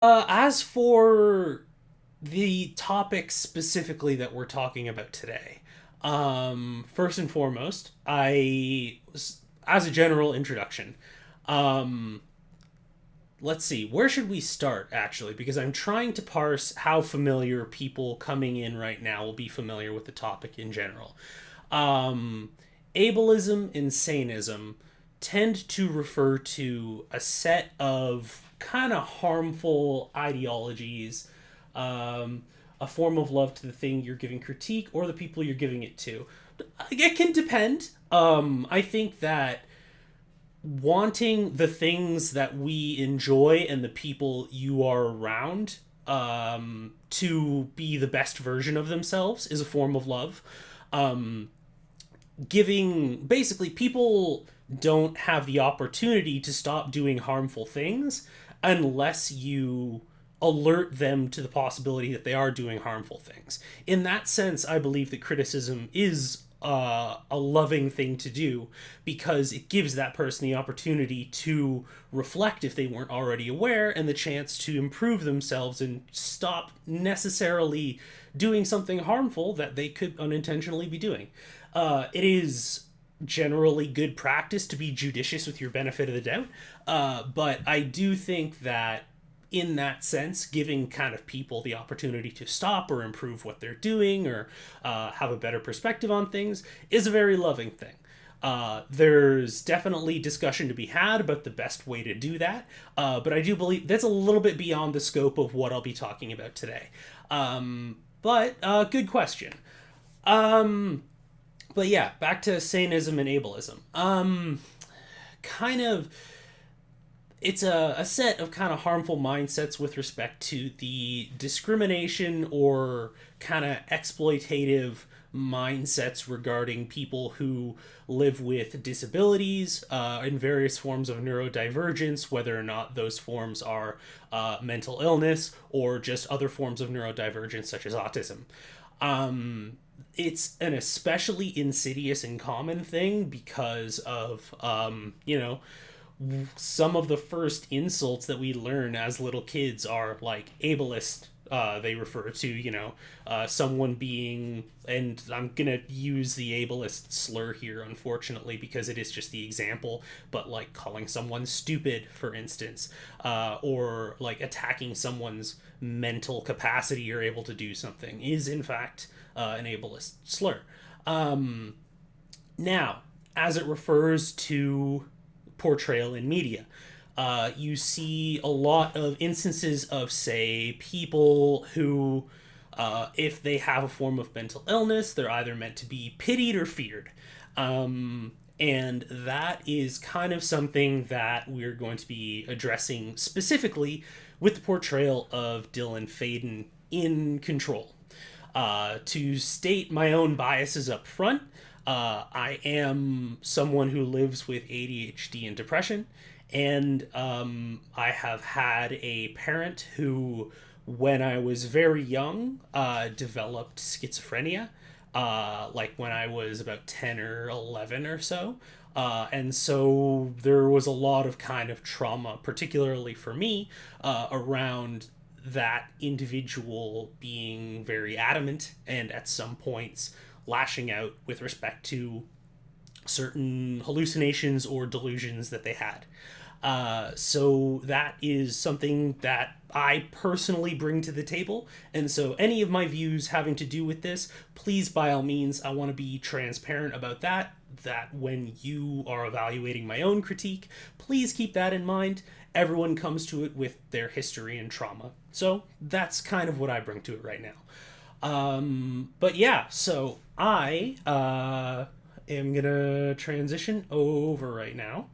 As for the topic specifically that we're talking about today, first and foremost, as a general introduction, um, let's see, where should we start actually? Because I'm trying to parse how familiar people coming in right now will be familiar with the topic in general. Um, Ableism and sanism tend to refer to a set of kind of harmful ideologies, um, a form of love to the thing you're giving critique or the people you're giving it to. It can depend. I think that wanting the things that we enjoy and the people you are around to be the best version of themselves is a form of love. Um, Giving basically people don't have the opportunity to stop doing harmful things unless you alert them to the possibility that they are doing harmful things. In that sense, I believe that criticism is a loving thing to do because it gives that person the opportunity to reflect if they weren't already aware and the chance to improve themselves and stop necessarily doing something harmful that they could unintentionally be doing. It is generally good practice to be judicious with your benefit of the doubt, but I do think that in that sense, giving kind of people the opportunity to stop or improve what they're doing or have a better perspective on things is a very loving thing. There's definitely discussion to be had about the best way to do that, but I do believe that's a little bit beyond the scope of what I'll be talking about today. But good question. Um, but yeah, back to sanism and ableism. Kind of it's a set of kind of harmful mindsets with respect to the discrimination or kind of exploitative mindsets regarding people who live with disabilities and various forms of neurodivergence, whether or not those forms are mental illness or just other forms of neurodivergence, such as autism. It's an especially insidious and common thing because of, some of the first insults that we learn as little kids are like ableist. They refer to, someone being, and I'm gonna use the ableist slur here, unfortunately, because it is just the example, but like calling someone stupid, for instance, or like attacking someone's mental capacity or able to do something is, in fact, an ableist slur. Um, Now, as it refers to portrayal in media, you see a lot of instances of, say, people who, if they have a form of mental illness, they're either meant to be pitied or feared. And that is kind of something that we're going to be addressing specifically with the portrayal of Dylan Faden in Control. To state my own biases up front, I am someone who lives with ADHD and depression, and I have had a parent who, when I was very young, developed schizophrenia, like when I was about 10 or 11 or so. And so there was a lot of kind of trauma, particularly for me, around that individual being very adamant and at some points lashing out with respect to certain hallucinations or delusions that they had. So that is something that I personally bring to the table. And so any of my views having to do with this, please, by all means, I want to be transparent about that. That when you are evaluating my own critique, please keep that in mind. Everyone comes to it with their history and trauma. So that's kind of what I bring to it right now. But yeah, so I am gonna transition over right now.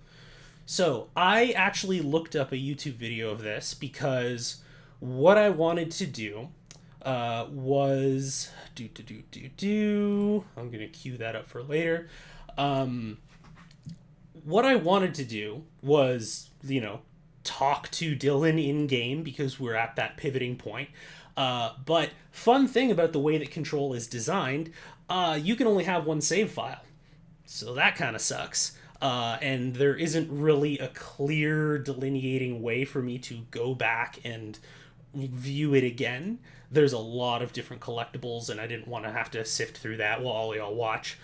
So I actually looked up a YouTube video of this because what I wanted to do was I'm gonna cue that up for later. Um, what I wanted to do was, talk to Dylan in game because we're at that pivoting point. But fun thing about the way that Control is designed, you can only have one save file, so that kind of sucks. and there isn't really a clear delineating way for me to go back and view it again. There's a lot of different collectibles, and I didn't want to have to sift through that while all y'all watch.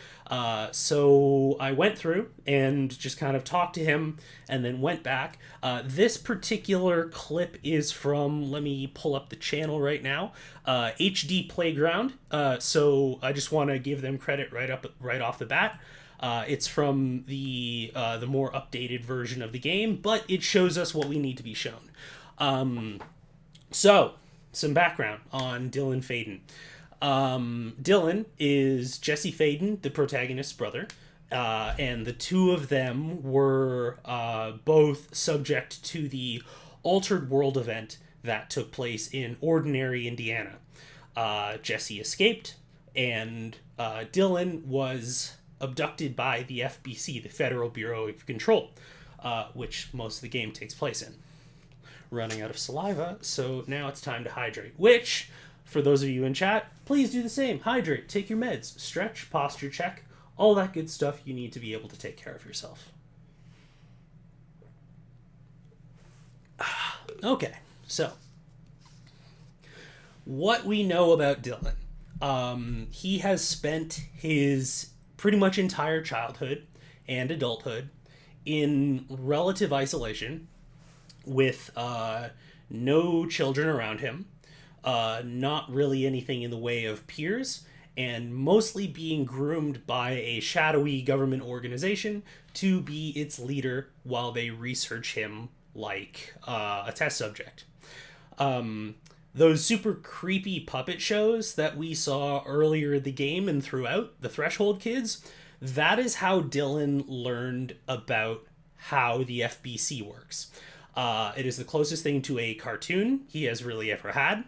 So I went through and just kind of talked to him and then went back. This particular clip is from, let me pull up the channel right now, HD Playground. So I just want to give them credit right off the bat. It's from the more updated version of the game, but it shows us what we need to be shown. So, some background on Dylan Faden. Dylan is Jesse Faden, the protagonist's brother, and the two of them were both subject to the Altered World event that took place in Ordinary, Indiana. Jesse escaped, and Dylan was abducted by the FBC, the Federal Bureau of Control, which most of the game takes place in. Running out of saliva, so now it's time to hydrate, which, for those of you in chat, please do the same. Hydrate, take your meds, stretch, posture check, all that good stuff you need to be able to take care of yourself. Okay, so what we know about Dylan. He has spent his pretty much entire childhood and adulthood in relative isolation, with no children around him, not really anything in the way of peers, and mostly being groomed by a shadowy government organization to be its leader while they research him like a test subject. Those super creepy puppet shows that we saw earlier in the game and throughout, the Threshold Kids, that is how Dylan learned about how the FBC works. It is the closest thing to a cartoon he has really ever had,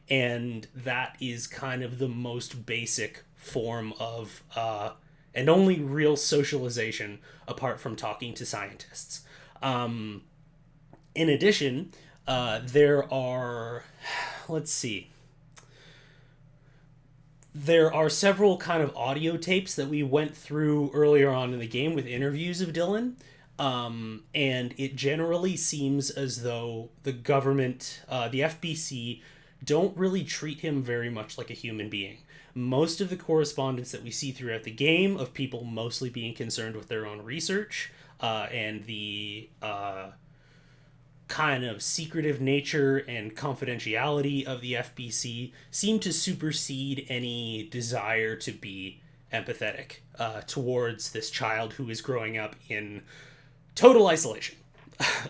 and that is kind of the most basic form of and only real socialization apart from talking to scientists. In addition, there are, let's see, there are several kind of audio tapes that we went through earlier on in the game with interviews of Dylan. And it generally seems as though the government, the FBC, don't really treat him very much like a human being. Most of the correspondence that we see throughout the game of people mostly being concerned with their own research, and the kind of secretive nature and confidentiality of the FBC seem to supersede any desire to be empathetic towards this child who is growing up in total isolation.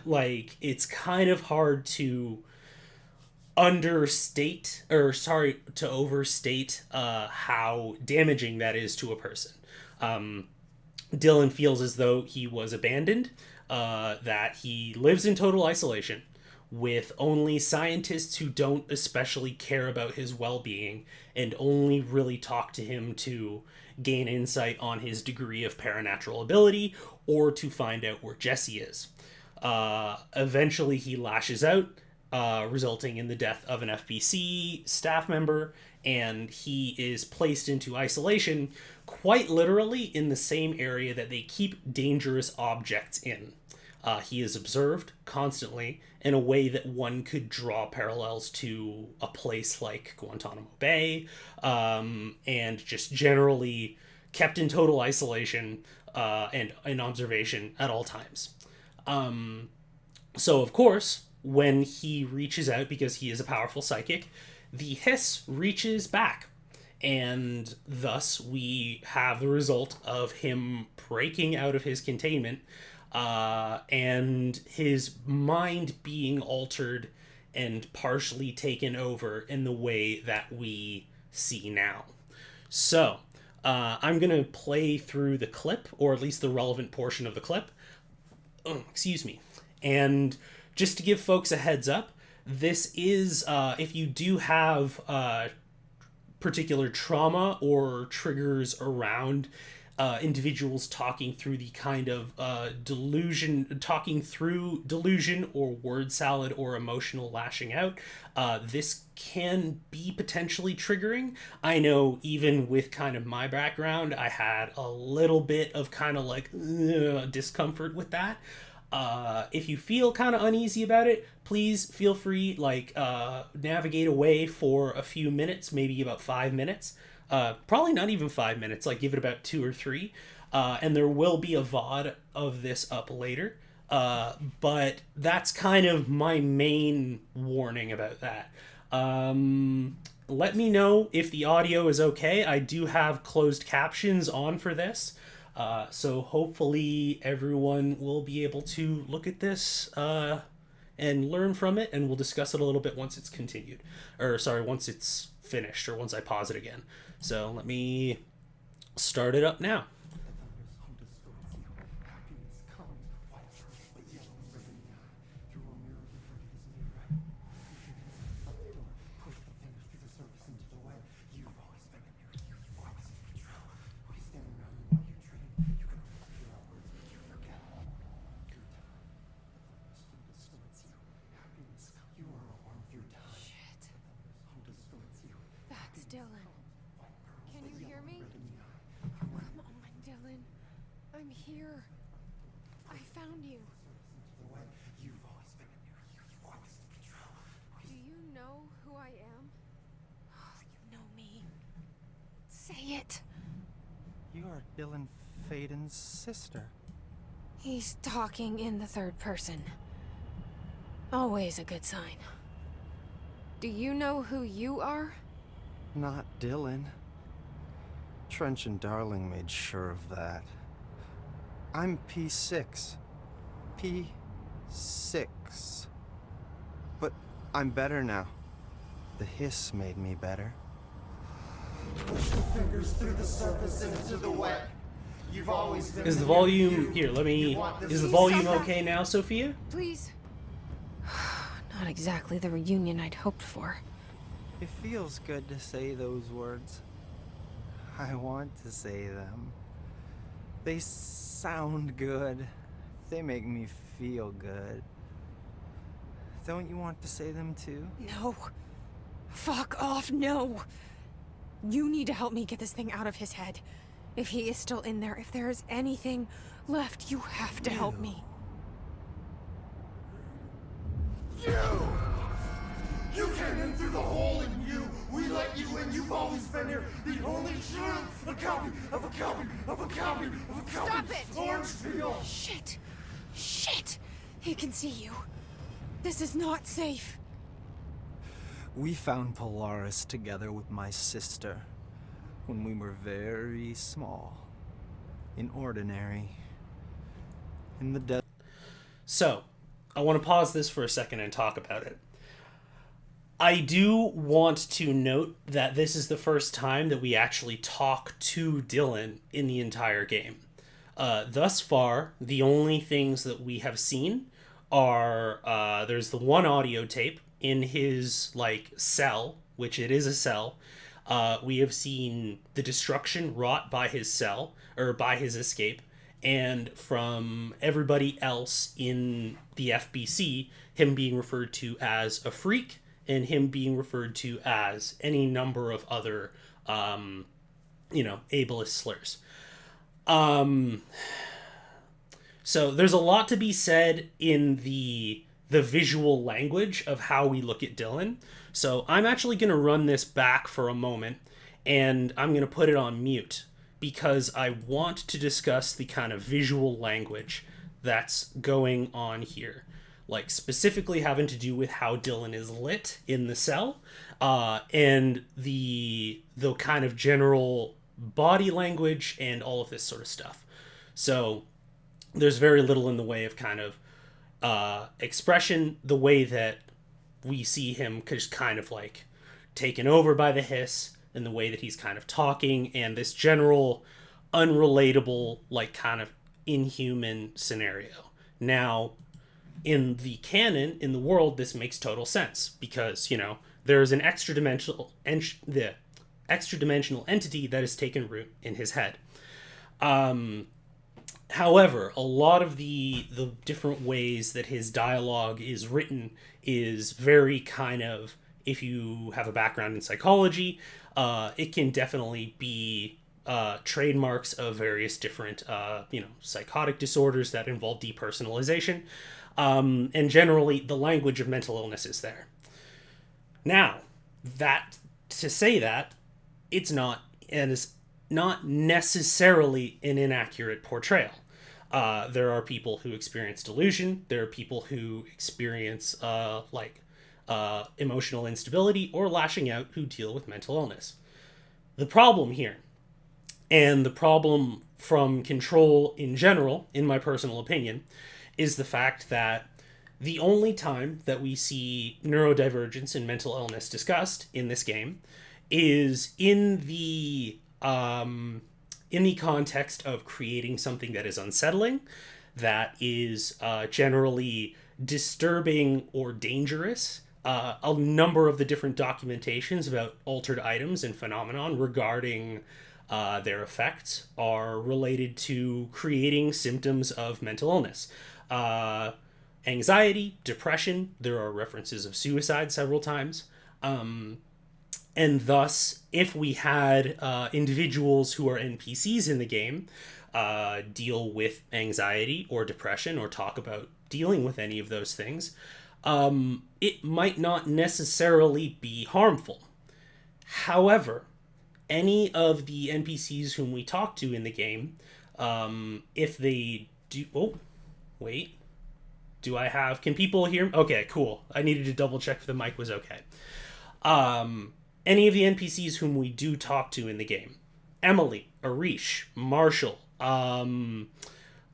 Like, it's kind of hard to overstate how damaging that is to a person. Dylan feels as though he was abandoned, that he lives in total isolation with only scientists who don't especially care about his well-being and only really talk to him to gain insight on his degree of paranatural ability or to find out where Jesse is. Eventually he lashes out, resulting in the death of an FBC staff member, and he is placed into isolation, quite literally in the same area that they keep dangerous objects in. He is observed constantly in a way that one could draw parallels to a place like Guantanamo Bay, and just generally kept in total isolation and in observation at all times. So, of course, when he reaches out, because he is a powerful psychic, the hiss reaches back. And thus we have the result of him breaking out of his containment, and his mind being altered and partially taken over in the way that we see now. So, I'm going to play through the clip, or at least the relevant portion of the clip. Oh, excuse me. And just to give folks a heads up, this is, if you do have particular trauma or triggers around individuals talking through the kind of talking through delusion or word salad or emotional lashing out. This can be potentially triggering. I know even with kind of my background, I had a little bit of kind of like discomfort with that. If you feel kind of uneasy about it, please feel free, like, navigate away for a few minutes, maybe about 5 minutes. Probably not even 5 minutes, like give it about 2 or 3. And there will be a VOD of this up later. But that's kind of my main warning about that. Let me know if the audio is okay. I do have closed captions on for this. So hopefully everyone will be able to look at this and learn from it, and we'll discuss it a little bit once it's continued. Or, sorry, once it's finished, or once I pause it again. So let me start it up now. Dylan, can you hear me? Come on, Dylan. I'm here. I found you. Do you know who I am? Oh, you know me. Say it. You are Dylan Faden's sister. He's talking in the third person. Always a good sign. Do you know who you are? Not Dylan. Trench and Darling made sure of that. I'm P6. P6. But I'm better now. The hiss made me better. Push the fingers through the surface into the wet. You've always been. Is the volume here? Is the volume okay now, Sophia? Please. Not exactly the reunion I'd hoped for. It feels good to say those words. I want to say them. They sound good. They make me feel good. Don't you want to say them too? No. Fuck off, no. You need to help me get this thing out of his head. If he is still in there, if there is anything left, you have to help me. You came in through the hole in you. We let you in. You've always been here. The only truth. A copy of a copy of a copy of a copy. Stop it! Orange peel. Shit. Shit. He can see you. This is not safe. We found Polaris together with my sister when we were very small, ordinary, in the desert. So, I want to pause this for a second and talk about it. I do want to note that this is the first time that we actually talk to Dylan in the entire game. Thus far, the only things that we have seen are there's the one audio tape in his cell, which it is a cell. We have seen the destruction wrought by his cell, or by his escape, and from everybody else in the FBC, him being referred to as a freak, and him being referred to as any number of other, ableist slurs. So there's a lot to be said in the visual language of how we look at Dylan. So I'm actually going to run this back for a moment, and I'm going to put it on mute, because I want to discuss the kind of visual language that's going on here. Specifically having to do with how Dylan is lit in the cell, and the kind of general body language and all of this sort of stuff. So there's very little in the way of kind of expression, the way that we see him just kind of taken over by the hiss, and the way that he's kind of talking, and this general unrelatable, kind of inhuman scenario. Now, in the canon, in the world, this makes total sense, because, there's an extra-dimensional entity that has taken root in his head. However, a lot of the different ways that his dialogue is written is very kind of, if you have a background in psychology, it can definitely be trademarks of various different psychotic disorders that involve depersonalization, and generally the language of mental illness is there. Now, that to say that it's not, and is not necessarily an inaccurate portrayal. There are people who experience delusion. There are people who experience emotional instability or lashing out who deal with mental illness. The problem here, and the problem from Control in general, in my personal opinion, is the fact that the only time that we see neurodivergence and mental illness discussed in this game is in the context of creating something that is unsettling, that is generally disturbing or dangerous. A number of the different documentations about altered items and phenomenon regarding their effects are related to creating symptoms of mental illness. Anxiety, depression, there are references of suicide several times. And thus, if we had individuals who are NPCs in the game deal with anxiety or depression or talk about dealing with any of those things, it might not necessarily be harmful. However, any of the NPCs whom we talk to in the game, if they do... Oh, wait. Do I have... Can people hear me? Okay, cool. I needed to double check if the mic was okay. Any of the NPCs whom we do talk to in the game, Emily, Arish, Marshall,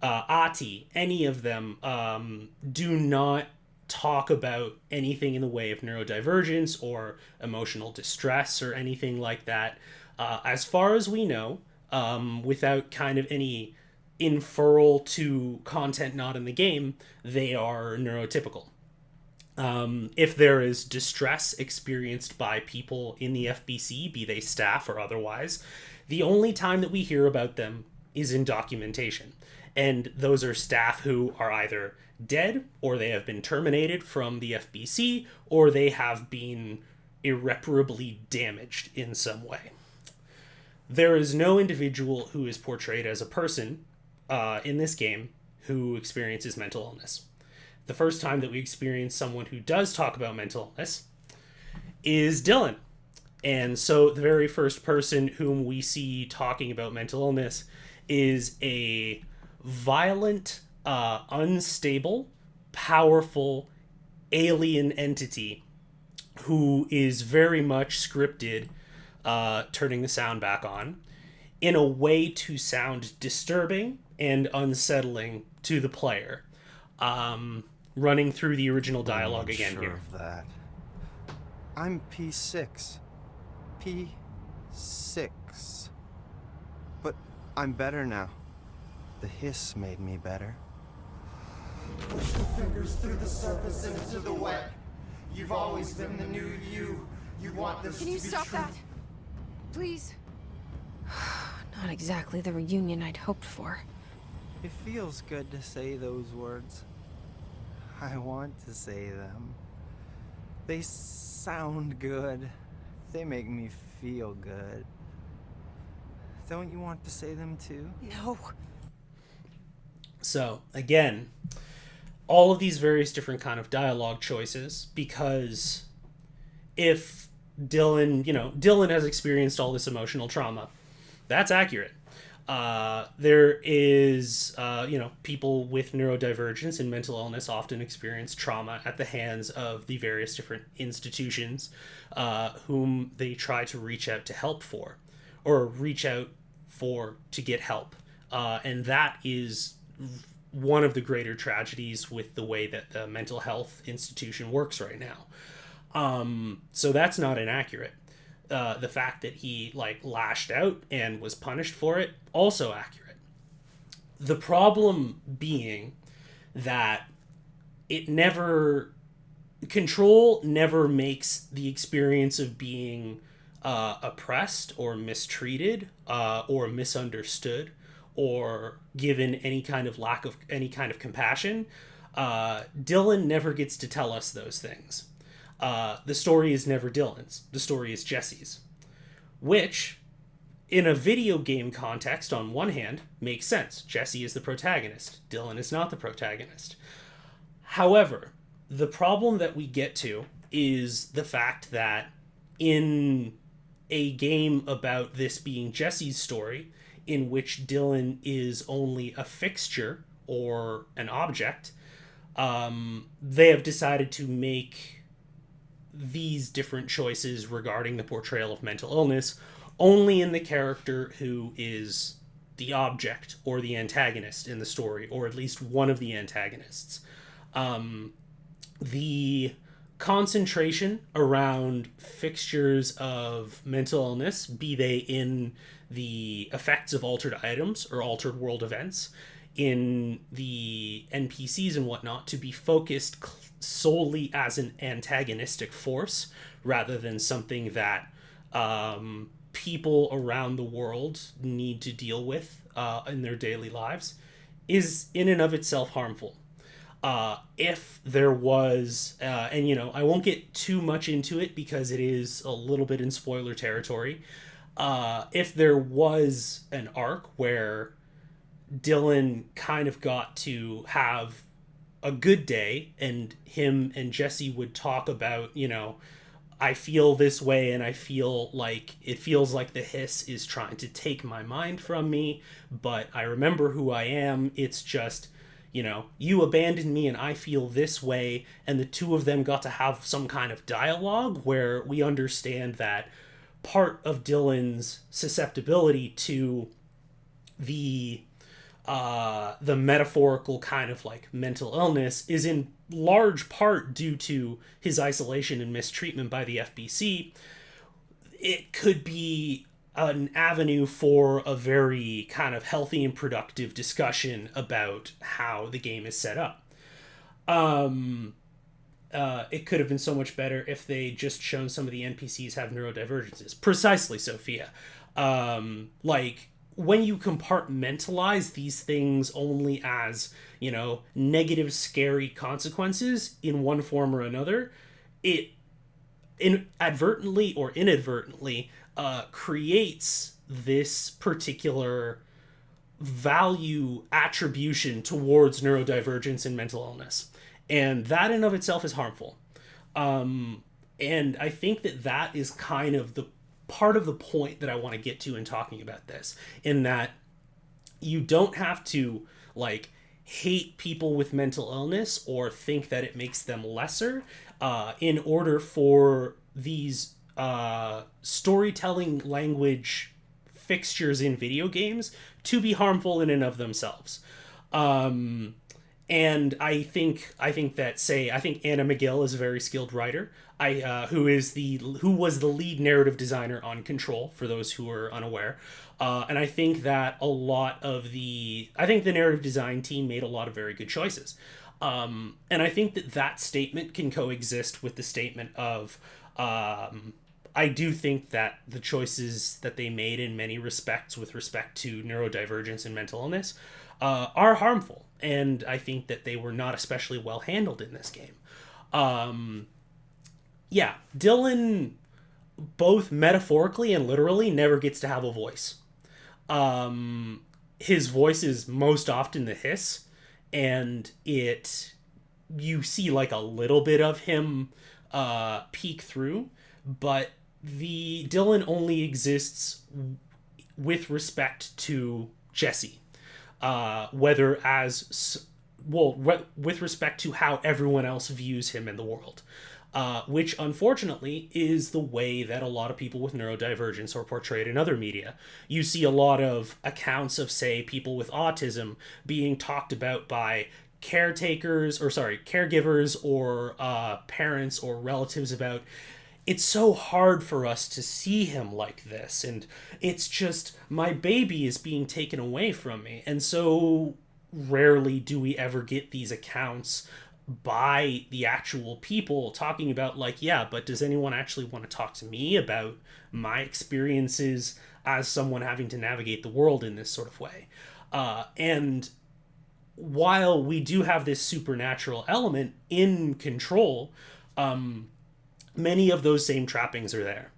Ati, any of them do not talk about anything in the way of neurodivergence or emotional distress or anything like that. As far as we know, without kind of any inferral to content not in the game, they are neurotypical. If there is distress experienced by people in the FBC, be they staff or otherwise, the only time that we hear about them is in documentation. And those are staff who are either dead, or they have been terminated from the FBC, or they have been irreparably damaged in some way. There is no individual who is portrayed as a person in this game who experiences mental illness. The first time that we experience someone who does talk about mental illness is Dylan. And so the very first person whom we see talking about mental illness is a violent, unstable, powerful alien entity who is very much scripted, turning the sound back on, in a way to sound disturbing and unsettling to the player. Running through the original dialogue again sure here. Of that. I'm P6. P6. But I'm better now. The hiss made me better. Push the fingers through the surface into the wet. You've always been the new you. You want this Can to you be stop true. that? Please? Not exactly the reunion I'd hoped for. It feels good to say those words. I want to say them. They sound good. They make me feel good. Don't you want to say them too? No. So, again, all of these various different kind of dialogue choices, because if Dylan has experienced all this emotional trauma, that's accurate. There is, people with neurodivergence and mental illness often experience trauma at the hands of the various different institutions whom they try to reach out to help for, or reach out for to get help. And that is one of the greater tragedies with the way that the mental health institution works right now. So that's not inaccurate. The fact that he lashed out and was punished for it, also accurate. The problem being that Control never makes the experience of being oppressed or mistreated or misunderstood or given any kind of lack of any kind of compassion, Dylan never gets to tell us those things. The story is never Dylan's. The story is Jesse's. Which, in a video game context, on one hand, makes sense. Jesse is the protagonist. Dylan is not the protagonist. However, the problem that we get to is the fact that in a game about this being Jesse's story, in which Dylan is only a fixture or an object, they have decided to make these different choices regarding the portrayal of mental illness only in the character who is the object or the antagonist in the story, or at least one of the antagonists. The concentration around fixtures of mental illness, be they in the effects of altered items or altered world events, in the NPCs and whatnot, to be focused solely as an antagonistic force rather than something that people around the world need to deal with in their daily lives, is in and of itself harmful. If there was, and I won't get too much into it because it is a little bit in spoiler territory. If there was an arc where Dylan kind of got to have a good day and him and Jesse would talk about, I feel this way and it feels like the hiss is trying to take my mind from me, but I remember who I am. It's just, you abandoned me and I feel this way. And the two of them got to have some kind of dialogue where we understand that part of Dylan's susceptibility to the metaphorical kind of mental illness is in large part due to his isolation and mistreatment by the FBC. It could be an avenue for a very kind of healthy and productive discussion about how the game is set up. It could have been so much better if they just shown some of the NPCs have neurodivergences. Precisely, Sophia. When you compartmentalize these things only as, negative, scary consequences in one form or another, it inadvertently or inadvertently creates this particular value attribution towards neurodivergence and mental illness. And that in of itself is harmful. And I think that is kind of the part of the point that I want to get to in talking about this, in that you don't have to hate people with mental illness or think that it makes them lesser in order for these storytelling language fixtures in video games to be harmful in and of themselves. And I think that Anna McGill is a very skilled writer. Who was the lead narrative designer on Control, for those who are unaware. And I think that the narrative design team made a lot of very good choices. And I think that statement can coexist with the statement of, I do think that the choices that they made in many respects with respect to neurodivergence and mental illness are harmful. And I think that they were not especially well handled in this game. Dylan, both metaphorically and literally, never gets to have a voice. His voice is most often the hiss, and you see a little bit of him peek through, but the Dylan only exists with respect to Jesse. With respect to how everyone else views him in the world. Which, unfortunately, is the way that a lot of people with neurodivergence are portrayed in other media. You see a lot of accounts of, say, people with autism being talked about by caregivers or parents or relatives about, it's so hard for us to see him like this, and it's just, my baby is being taken away from me. And so rarely do we ever get these accounts by the actual people talking about but does anyone actually want to talk to me about my experiences as someone having to navigate the world in this sort of way? And while we do have this supernatural element in Control, many of those same trappings are there.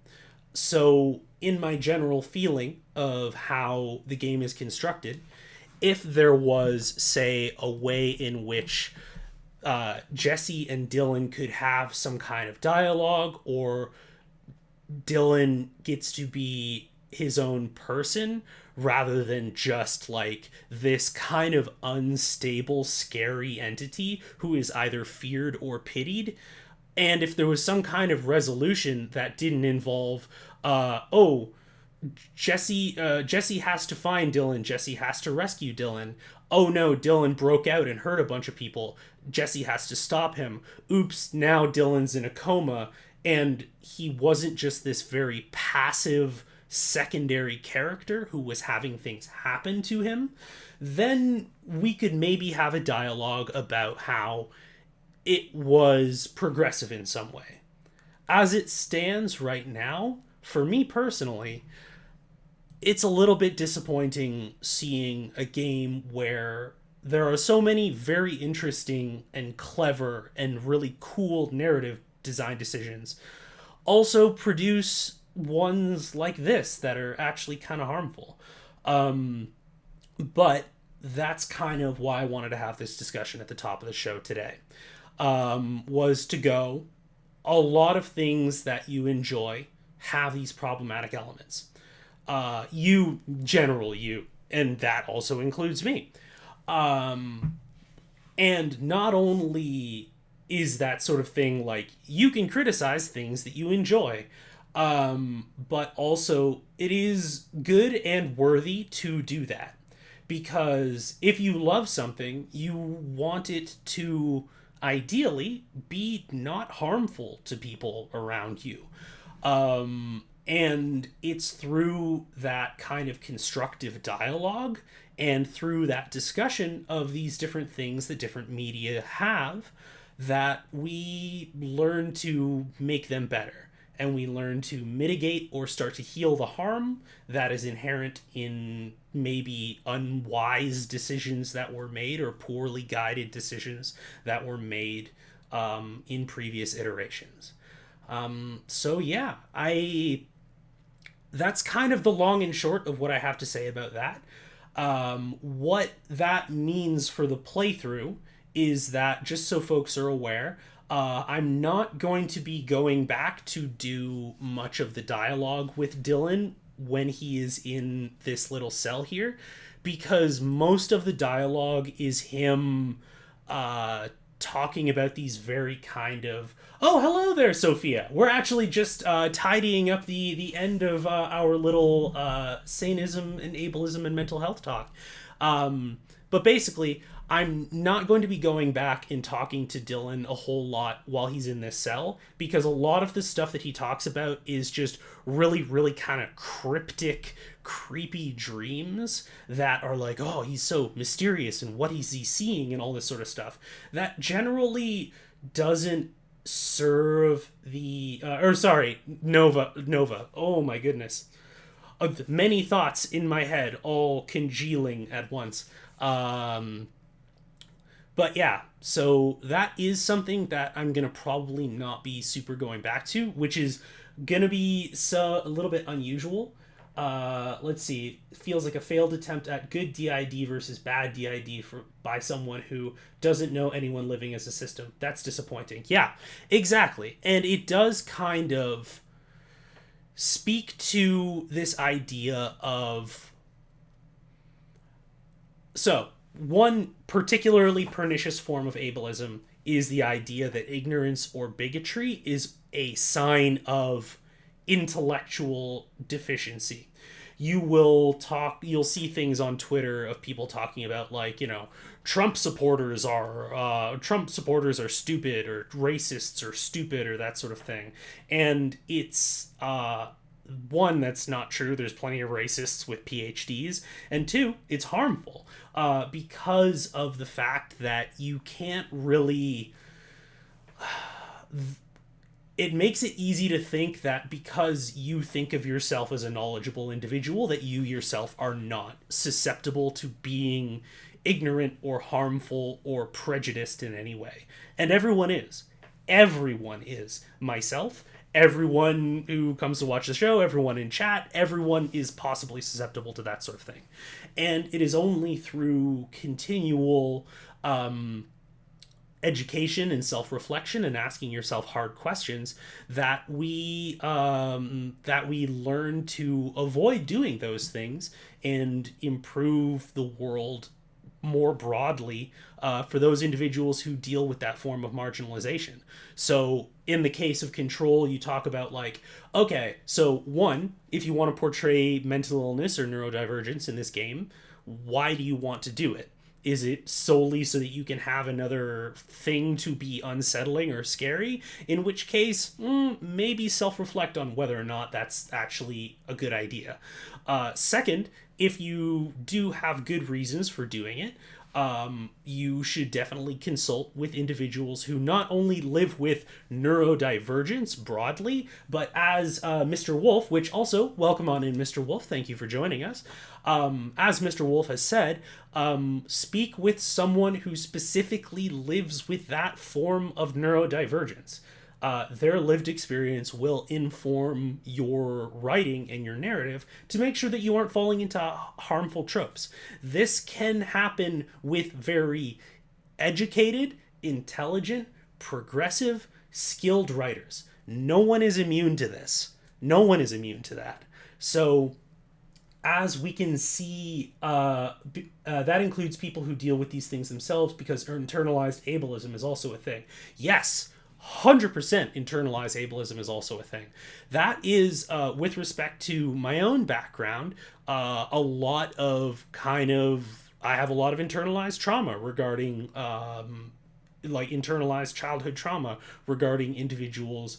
So, in my general feeling of how the game is constructed, if there was, say, a way in which Jesse and Dylan could have some kind of dialogue, or Dylan gets to be his own person rather than just like this kind of unstable, scary entity who is either feared or pitied. And if there was some kind of resolution that didn't involve, Jesse has to find Dylan. Jesse has to rescue Dylan. Oh no, Dylan broke out and hurt a bunch of people. Jesse has to stop him. Oops, now Dylan's in a coma. And he wasn't just this very passive secondary character who was having things happen to him. Then we could maybe have a dialogue about how it was progressive in some way. As it stands right now, for me personally, it's a little bit disappointing seeing a game where there are so many very interesting and clever and really cool narrative design decisions also produce ones like this that are actually kind of harmful. But that's kind of why I wanted to have this discussion at the top of the show today. Was to go, a lot of things that you enjoy have these problematic elements. You, and that also includes me. And not only is that sort of thing like, you can criticize things that you enjoy, but also it is good and worthy to do that. Because if you love something, you want it to ideally be not harmful to people around you. And it's through that kind of constructive dialogue and through that discussion of these different things that different media have that we learn to make them better. And we learn to mitigate or start to heal the harm that is inherent in maybe unwise decisions that were made or poorly guided decisions that were made in previous iterations. So yeah, that's kind of the long and short of what I have to say about that. What that means for the playthrough is that, just so folks are aware, I'm not going to be going back to do much of the dialogue with Dylan when he is in this little cell here, because most of the dialogue is him talking about these very kind of, oh, hello there, Sophia. We're actually just tidying up the end of our little sanism and ableism and mental health talk. But basically, I'm not going to be going back and talking to Dylan a whole lot while he's in this cell, because a lot of the stuff that he talks about is just really, really kind of cryptic, creepy dreams that are like, oh, he's so mysterious and what is he seeing and all this sort of stuff. That generally doesn't serve the... Nova. Oh my goodness. Of many thoughts in my head all congealing at once. But yeah, so that is something that I'm going to probably not be super going back to, which is going to be a little bit unusual. Let's see. It feels like a failed attempt at good DID versus bad DID by someone who doesn't know anyone living as a system. That's disappointing. Yeah, exactly. And it does kind of speak to this idea of... So, one particularly pernicious form of ableism is the idea that ignorance or bigotry is a sign of intellectual deficiency. You'll see things on Twitter of people talking about, like, Trump supporters are stupid, or racists are stupid, or that sort of thing. And it's one, that's not true. There's plenty of racists with PhDs. And two, it's harmful because of the fact that you can't really... it makes it easy to think that because you think of yourself as a knowledgeable individual, that you yourself are not susceptible to being ignorant or harmful or prejudiced in any way. And everyone is. Everyone is. Myself, everyone who comes to watch the show, everyone in chat, everyone is possibly susceptible to that sort of thing. And it is only through continual education and self-reflection and asking yourself hard questions that we learn to avoid doing those things and improve the world more broadly for those individuals who deal with that form of marginalization. So in the case of Control, you talk about like, okay, so one, if you want to portray mental illness or neurodivergence in this game, why do you want to do it? Is it solely so that you can have another thing to be unsettling or scary? In which case, maybe self-reflect on whether or not that's actually a good idea. Second, if you do have good reasons for doing it, you should definitely consult with individuals who not only live with neurodivergence broadly, but as Mr. Wolf, which also, welcome on in, Mr. Wolf, thank you for joining us. As Mr. Wolf has said, speak with someone who specifically lives with that form of neurodivergence. Their lived experience will inform your writing and your narrative to make sure that you aren't falling into harmful tropes. This can happen with very educated, intelligent, progressive, skilled writers. No one is immune to this. No one is immune to that. So, as we can see, that includes people who deal with these things themselves, because internalized ableism is also a thing. Yes, 100% internalized ableism is also a thing. That is, with respect to my own background, a lot of I have a lot of internalized trauma regarding, like internalized childhood trauma regarding individuals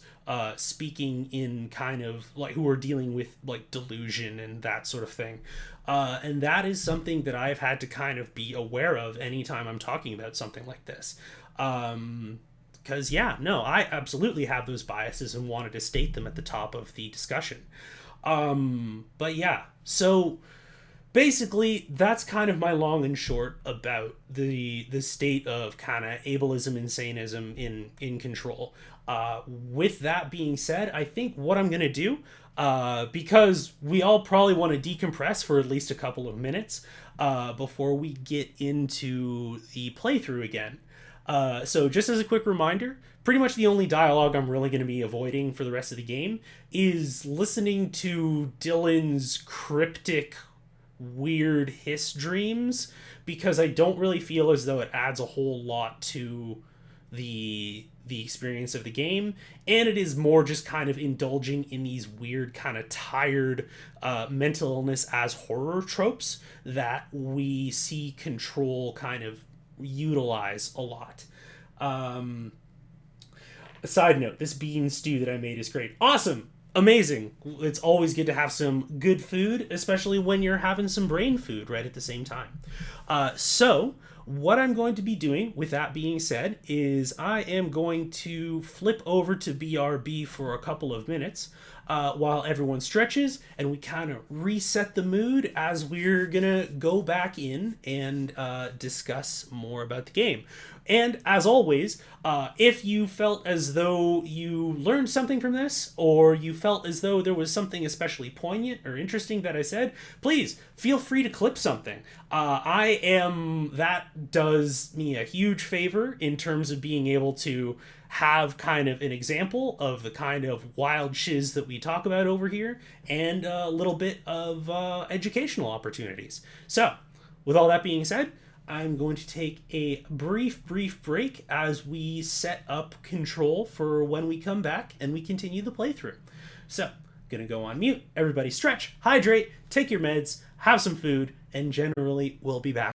speaking in kind of like who are dealing with like delusion and that sort of thing. And that is something that I've had to kind of be aware of anytime I'm talking about something like this. Because, I absolutely have those biases and wanted to state them at the top of the discussion. But yeah, so basically that's kind of my long and short about the state of kind of ableism and sanism in Control. With that being said, I think what I'm going to do, because we all probably want to decompress for at least a couple of minutes before we get into the playthrough again. So just as a quick reminder, pretty much the only dialogue I'm really going to be avoiding for the rest of the game is listening to Dylan's cryptic, weird hiss dreams, because I don't really feel as though it adds a whole lot to the experience of the game, and it is more just kind of indulging in these weird kind of tired mental illness as horror tropes that we see Control kind of utilize a lot. A side note, this bean stew that I made is great. Awesome! Amazing! It's always good to have some good food, especially when you're having some brain food right at the same time. So, what I'm going to be doing, with that being said, is I am going to flip over to BRB for a couple of minutes while everyone stretches, and we kind of reset the mood as we're gonna go back in and discuss more about the game. And as always, if you felt as though you learned something from this, or you felt as though there was something especially poignant or interesting that I said, please feel free to clip something. That does me a huge favor in terms of being able to have kind of an example of the kind of wild shiz that we talk about over here, and a little bit of educational opportunities. So, with all that being said, I'm going to take a brief break as we set up Control for when we come back and we continue the playthrough. So, gonna go on mute. Everybody stretch, hydrate, take your meds, have some food, and generally we'll be back